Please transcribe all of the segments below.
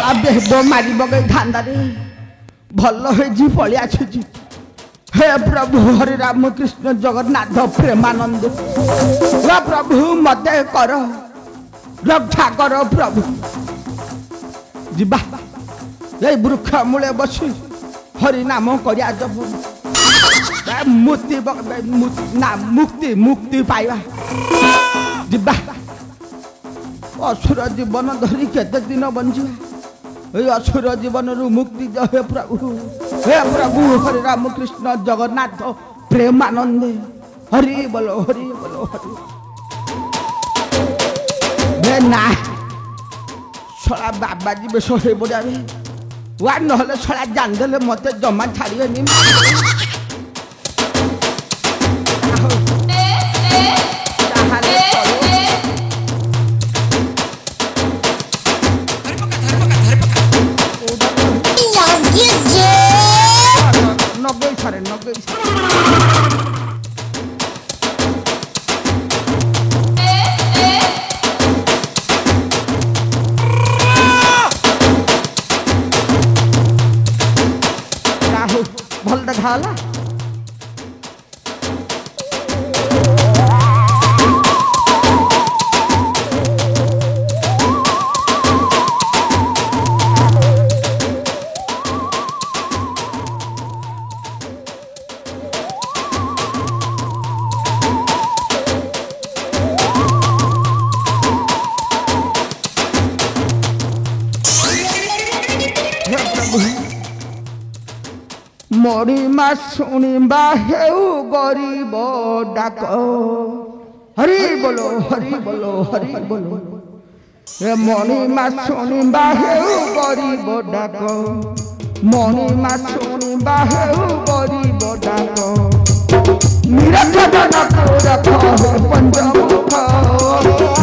बेहद मारी बगे धांदारे भल हो पलि आसुची हे प्रभु हरे राम कृष्ण जगन्नाथ प्रेमानंद हे प्रभु मत कर रक्षा कर प्रभु जीवा ये वृक्ष मूले बसी हरि नाम करिया जब मुक्ति मुक्ति पाइबा जीवा असुर जीवन धरी केते दिन बंचिबा ए असुर जीवन रु मुक्ति हे प्रभु हरे राम कृष्ण जगन्नाथ प्रेमानंद हरि बोलो हरि बोलो हरि बे ना सला बाबा जी बेस हे बोडाबे वा नहले सला जान देले मते जमा छाड़िएनी भल देखाला मणिमा शुणिबा हेउ गरीब डाक हरि बोलो हरि बोलो हरि बोलो हे मणिमा शुणिबा हेउ गरीब डाक मणिमा शुणिबा हेउ गरीब डाक निरंजन को रख पंचमुख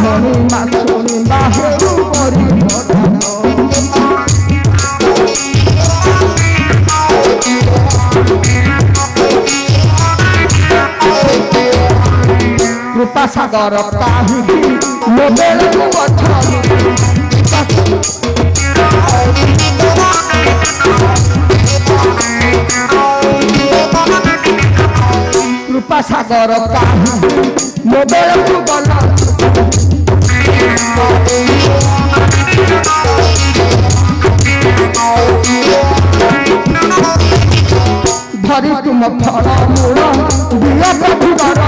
मणिमा शुणिबा हेउ गरीब डाक कृपा सागर पाही मोबेल कृपा सागर पाही मोबेल धरी तुम फल मूल दिया प्रभुवर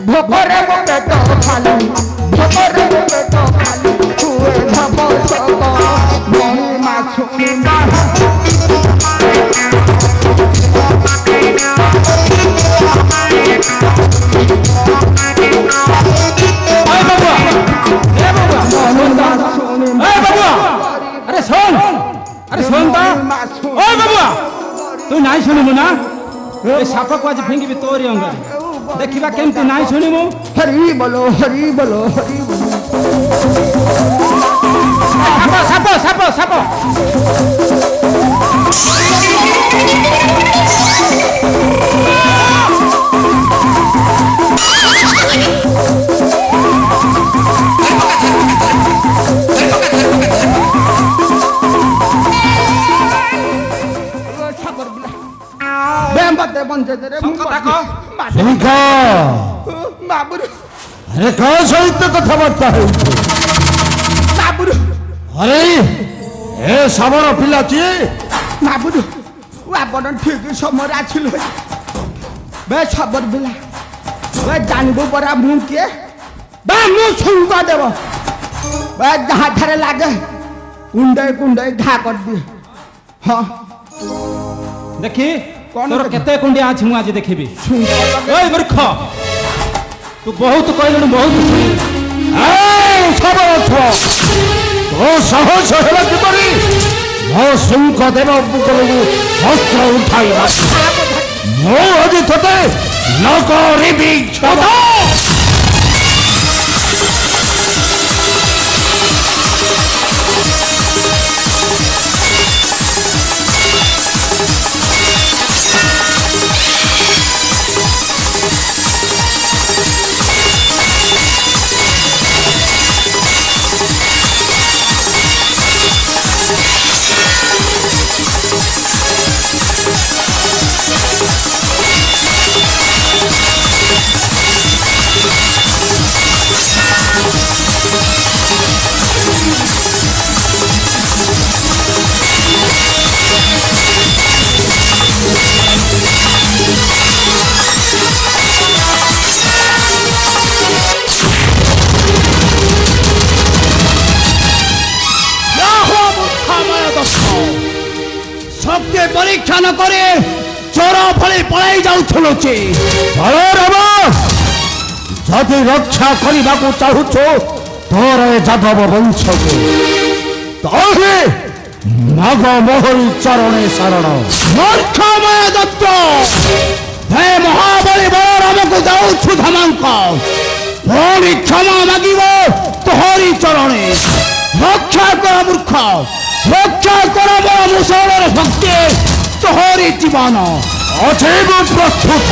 भोगरे वो पेट खाली भोगरे वो पेट खाली हुए धबो सको मणिमा शुणिबा तू नाई शुणिबु ना साप को आज फिंगी तोरी अंग देखा केमती नाई शुणिबु हरि बोलो हरि बोलो हरि बोलो साप साप साप अरे कौन सहित कथबार्ता अरे ए समर पिला महापुर आपण ठीक समय आसिल बे सबर पिला बे जानबू परा मु किए बे मु छुंक देव बे जहाँ ठारे लागे कुंडे कुंडे घा कर दिए हाँ देखी तोर केते कुंडिया अछि मु आज देखिबी ओए मूर्ख तू बहुत कहलनु बहुत ए सब तो साहस हेला किपरि मो सुंक देव बुकलु हस्त्र उठाइबा मो आज तते न करिबी छदा ଦାନ କରି ଚୋର ଭଳି ପଳାଇ ଯାଉଥିଲୁ ଯେ ଯଦି ରକ୍ଷା କରିବାକୁ ଚାହୁଁଛୁ ତୋର ଏ ଯାଦବ ବଂଶକୁ ତାହେଲେ ମାଗ ମୋହରି ଚରଣେ ଶରଣ। ମୂର୍ଖମୟ ଦତ୍ତ ହେ ମହାବଳୀ ବଳରାମକୁ ଯାଉଛୁ ଧମଙ୍କ ପୁଣି କ୍ଷମା ମାଗିବ ତୋହରି ଚରଣେ। ରକ୍ଷା କର ମୂର୍ଖ, ରକ୍ଷା କର ମୋ ମୁସଳର ଭକ୍ତି ତୋହରି ଜୀବନ ଅଜୀବ ପ୍ରସ୍ତୁତ।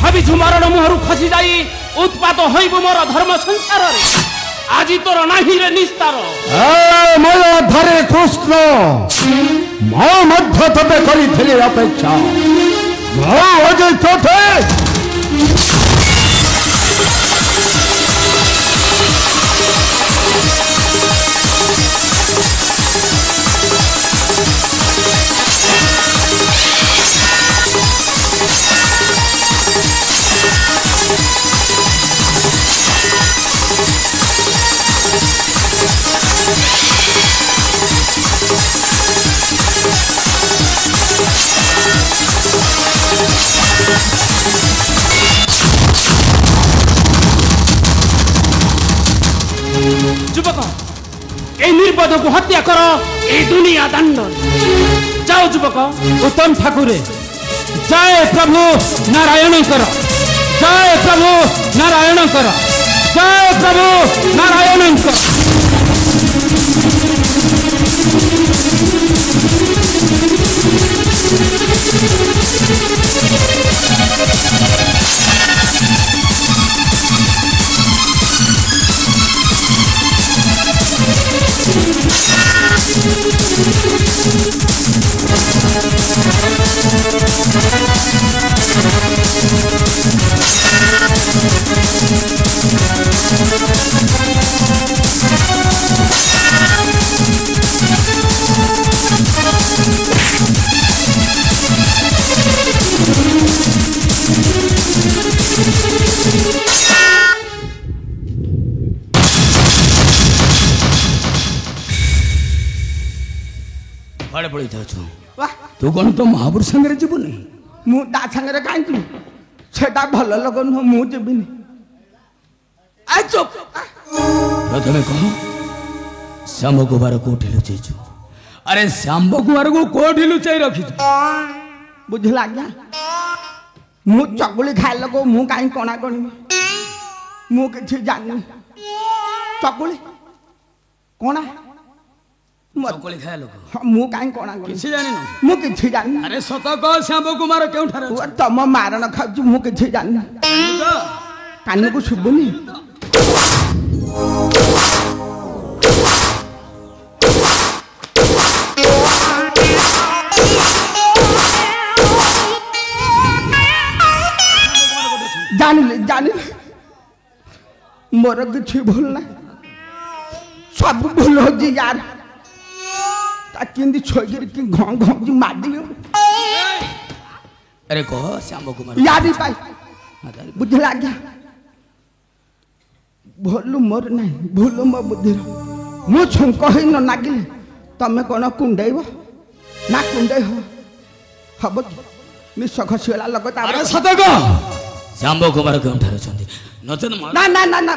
ভাবিছু মরণ মুহরু খসি যাই উৎপাত হইব মোর ধর্ম সংসারে আজি তোর নাহি রে নিস্তার। মোর ধরে কৃষ্ণ ମୋ ମଧ୍ୟ ତତେ କରିଥିଲି ଅପେକ୍ଷା ମୁଁ ଆଜି ତତେ যুবক এই নির্বোধকে হত্যা কর এই দুনিয়া দণ্ড। যাও যুবক উত্তম ঠাকুরে জয় প্রভু নারায়ণ কর, জয় প্রভু নারায়ণ কর, জয় প্রভু নারায়ণ কর। କୁଆଡ଼େ ପଳେଇ ଯାଉଛୁ? ତୁ କ'ଣ ତ ମହାପୁରୁଷ ସାଙ୍ଗରେ ଯିବୁନି? ମୁଁ ତା ସାଙ୍ଗରେ କାହିଁକି? ସେଟା ଭଲ ଲୋକ ନୁହଁ, ମୁଁ ଯିବିନି। ପ୍ରଥମେ କହ ଶ୍ୟାମ କୁମାର କୋଉଠି ଲୁଚେଇଛୁ? ଆରେ ଶ୍ୟାମ କୁମାରକୁ କୋଉଠି ଲୁଚେଇ ରଖିଛୁ? ବୁଝିଲା ଆଜ୍ଞା, ମୁଁ ଚକୁଳି ଖାଏ ଲୋକ, ମୁଁ କାହିଁ କଣା କଣିବି? ମୁଁ କିଛି ଜାଣିନି। ଚକୁଳି କଣା ଚକୁଳି ଖାଏ ଲୋକ, ମୁଁ କାହିଁ କଣା କିଛି ଜାଣିନୁ? ମୁଁ କିଛି ଜାଣିନି। ଆରେ ସତ କହ ଶ୍ୟାମ କୁମାର କେଉଁଠାରେ ଅଛି? ତମ ମାରଣ ଖାଉଛି, ମୁଁ କିଛି ଜାଣିନି। କାନକୁ ଶୁଭୁନି? ଜାଣିଲି ଜାଣିଲି, ମୋର କିଛି ଭୁଲ ନାହିଁ, ସବୁ ଭୁଲ ହଉଛି ୟାର। ତା କେମିତି ଛୋଇକିରି କି ଘଁ ଘଁ ମାରିଦିଅ। ଆରେ କହ ଶ୍ୟାମ କୁମାର ୟାରି ପାଇ ବୁଝିଲା ଆଜ୍ଞା, ଭୁଲ ମୋର ନାହିଁ, ଭୁଲ ମୋ ବୁଦ୍ଧିର। ମୁଁ ଛୁଙ୍କ ହେଇ ନ ନାଗିଲେ ତମେ କ'ଣ କୁଣ୍ଡେଇବ ନା କୁଣ୍ଡେଇ ହବ କି? ନିଶ ଖସିଗଲା ଲୋକ। ଆରେ ସତ କହ ଶ୍ୟାମ କୁମାର କେଉଁଠାରେ ଅଛନ୍ତି? ନଚେତ ନା ନା ନା ନା,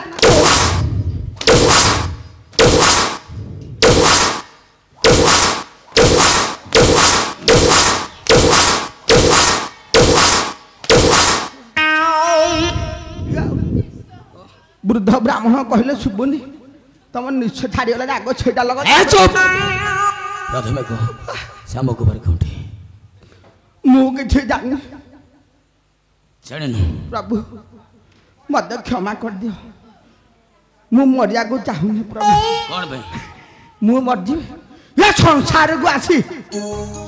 ବୃଦ୍ଧ ବ୍ରାହ୍ମଣ କହିଲେ ଶୁଭୁନି, ତମ ନିଶ ଛାଡ଼ିଗଲା ଆଗ ସେଇଟା ଲଗ। ପ୍ରଥମେ କହ ଶ୍ୟାମ କୁମାର କେଉଁଠି? ମୁଁ କିଛି ଜାଣିନି। ଜାଣିନୁ? ପ୍ରଭୁ ମତେ କ୍ଷମା କରିଦିଅ, ମୁଁ ମରିବାକୁ ଚାହୁଁନି ପ୍ରଭୁ କଣ ପାଇଁ ମୁଁ ମରିଯିବି ଏ ସଂସାରକୁ ଆସି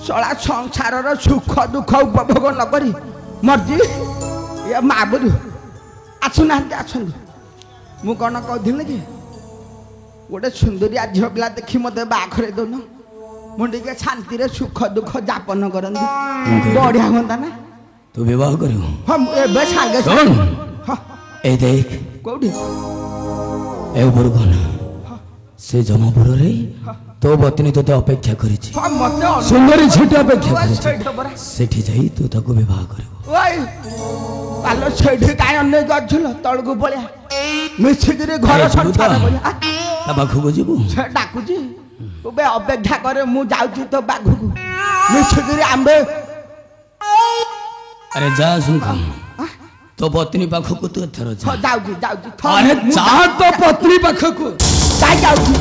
ଶଳା ସଂସାରର ସୁଖ ଦୁଃଖ ଉପଭୋଗ ନ କରି ମରିଯିବି ଏ ମାବୁରୁ ଆସୁନାହାନ୍ତି ଆସନ୍ତୁ ମୁଁ କ'ଣ କହୁଥିଲି କି ଗୋଟେ ସୁନ୍ଦରିଆ ଝିଅ ପିଲା ଦେଖି ମୋତେ ବାହାଘର ଦଉନ ମୁଁ ଟିକେ ଶାନ୍ତିରେ ସୁଖ ଦୁଃଖ ଯାପନ କରନ୍ତି ବଢିଆ ହୁଅନ୍ତା ନା ତୁ ବିବାହ କରିବୁ ହଁ ମୁଁ ଏବେ ସାଙ୍ଗେ ଶୁଣ ହଁ ଏଇ ଦେଖ କୋଉଠି ଏ ଉପରକୁ ନା ସେ ଜମାପୁରରେ ତୋ ପତ୍ନୀ ତୋତେ ଅପେକ୍ଷା କରିଛି ହଁ ମତେ ସୁନ୍ଦରୀ ଝିଅଟି ଅପେକ୍ଷା କରିଛି ସେଇଠି ପରା ସେଠି ଯାଇ ତୁ ତାକୁ ବିବାହ କରିବୁ ଓଇ ଆଲୋ ସେଇଠି କାଇଁ ଅନେକ ଅଛୁଲ ତଳକୁ ପଳେଆ ମିଶିକିରି ଘର ସଂସାର କରିବା ତା ପାଖକୁ ଯିବୁ ସେ ଡାକୁଛି ତୁ ବେ ଅପେକ୍ଷା କରେ ମୁଁ ଯାଉଛି ତୋ ପାଖକୁ ମିଶିକିରି ଆମ୍ବେ ଆରେ ଯା ଶୁଣ ତୋ ପତ୍ନୀ ପାଖକୁ ତୁ ଏଥର ଯା ଯାଉଛି ଯାଉଛି ଆରେ ଯା ତୋ ପତ୍ନୀ ପାଖକୁ ଯାଉଛି